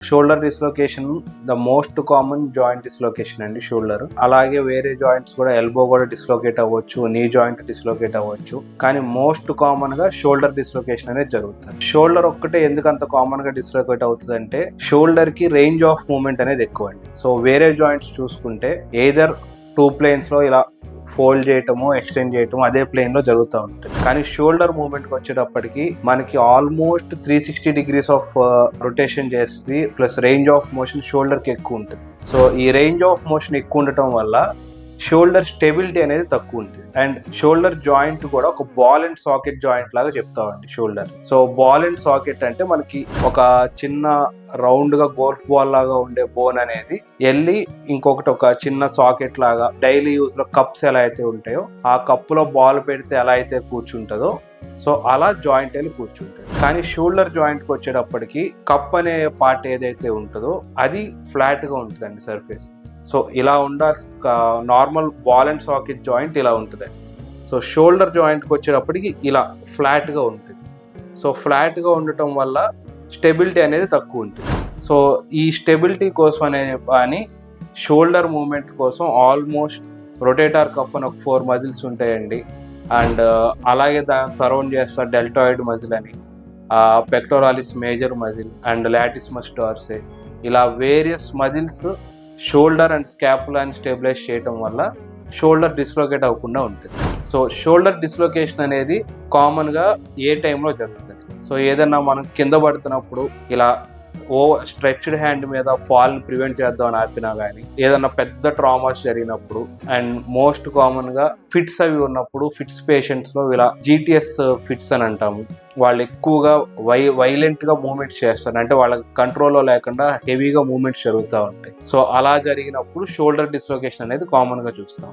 Shoulder dislocation the most common joint dislocation అండి shoulder. అలాగే వేరే జాయింట్స్ కూడా ఎల్బో కూడా డిస్లొకేట్ అవ్వచ్చు, నీ జాయింట్ డిస్లొకేట్ అవ్వచ్చు. కానీ మోస్ట్ కామన్ గా షోల్డర్ డిస్లొకేషన్ అనేది జరుగుతుంది. షోల్డర్ ఒక్కటే ఎందుకు అంత కామన్ గా డిస్లొకేట్ అవుతుంది అంటే షోల్డర్ కి రేంజ్ ఆఫ్ మూవ్మెంట్ అనేది ఎక్కువ అండి. సో వేరే జాయింట్స్ చూసుకుంటే ఎయిదర్ 2 planes లో ఇలా ఫోల్డ్ చేయటము, ఎక్స్టెండ్ చేయటము అదే ప్లేన్ లో జరుగుతూ ఉంటుంది. కానీ షోల్డర్ మూవ్మెంట్ కి వచ్చేటప్పటికి మనకి ఆల్మోస్ట్ 360 degrees ఆఫ్ రొటేషన్ చేస్తుంది. Plus range of motion shoulder కి ఎక్కువ ఉంటుంది. సో ఈ రేంజ్ ఆఫ్ మోషన్ ఎక్కువ ఉండటం వల్ల షోల్డర్ స్టెబిలిటీ అనేది తక్కువ ఉంటుంది. అండ్ షోల్డర్ జాయింట్ కూడా ఒక బాల్ అండ్ సాకెట్ జాయింట్ లాగా చెప్తామండి shoulder. So ball and socket అంటే మనకి ఒక చిన్న రౌండ్ గా గోల్ఫ్ బాల్ లాగా ఉండే బోన్ అనేది వెళ్ళి ఇంకొకటి ఒక చిన్న సాకెట్ లాగా డైలీ యూజ్ లో కప్స్ ఎలా అయితే ఉంటాయో ఆ కప్పులో బాల్ పెడితే ఎలా అయితే కూర్చుంటుందో సో అలా జాయింట్ వెళ్ళి కూర్చుంటుంది. కానీ షోల్డర్ జాయింట్ కి వచ్చేటప్పటికి కప్ అనే పార్ట్ ఏదైతే ఉంటుందో అది ఫ్లాట్ గా ఉంటుందండి సర్ఫేస్. సో ఇలా ఉండాల్సి normal ball and socket joint ఇలా ఉంటుంది. సో షోల్డర్ జాయింట్కి వచ్చేటప్పటికి ఇలా ఫ్లాట్గా ఉంటుంది. సో ఫ్లాట్గా ఉండటం వల్ల స్టెబిలిటీ అనేది తక్కువ ఉంటుంది. సో ఈ స్టెబిలిటీ కోసం అని షోల్డర్ మూమెంట్ కోసం ఆల్మోస్ట్ రొటేటార్ కఫ్ అని ఒక 4 మజిల్స్ ఉంటాయండి. అండ్ అలాగే దాన్ని సరౌండ్ చేస్తారు డెల్టాయిడ్ మజిల్ అని, pectoralis major muscle and latissimus dorsi, ఇలా వేరియస్ మజిల్స్ షోల్డర్ అండ్ స్కాపులాని స్టెబిలైజ్ చేయడం వల్ల షోల్డర్ డిస్లొకేట్ అవ్వకుండా ఉంటుంది. సో షోల్డర్ డిస్లొకేషన్ అనేది కామన్గా ఏ టైంలో జరుగుతుంది. సో ఏదన్నా మనం కింద పడుతున్నప్పుడు ఇలా స్ట్రెచ్డ్ హ్యాండ్ మీద ఫాల్ ప్రివెంట్ చేద్దామని ఆపినా కానీ, ఏదన్నా పెద్ద ట్రామాస్ జరిగినప్పుడు అండ్ మోస్ట్ కామన్ గా ఫిట్స్ అవి ఉన్నప్పుడు ఫిట్స్ పేషెంట్స్ లో ఇలా GTS ఫిట్స్ అని అంటాము. వాళ్ళు ఎక్కువగా వైలెంట్ గా మూవ్మెంట్స్ చేస్తారు, అంటే వాళ్ళ కంట్రోల్లో లేకుండా హెవీగా మూవ్మెంట్స్ జరుగుతూ ఉంటాయి. సో అలా జరిగినప్పుడు షోల్డర్ డిస్లొకేషన్ అనేది కామన్ గా చూస్తాం.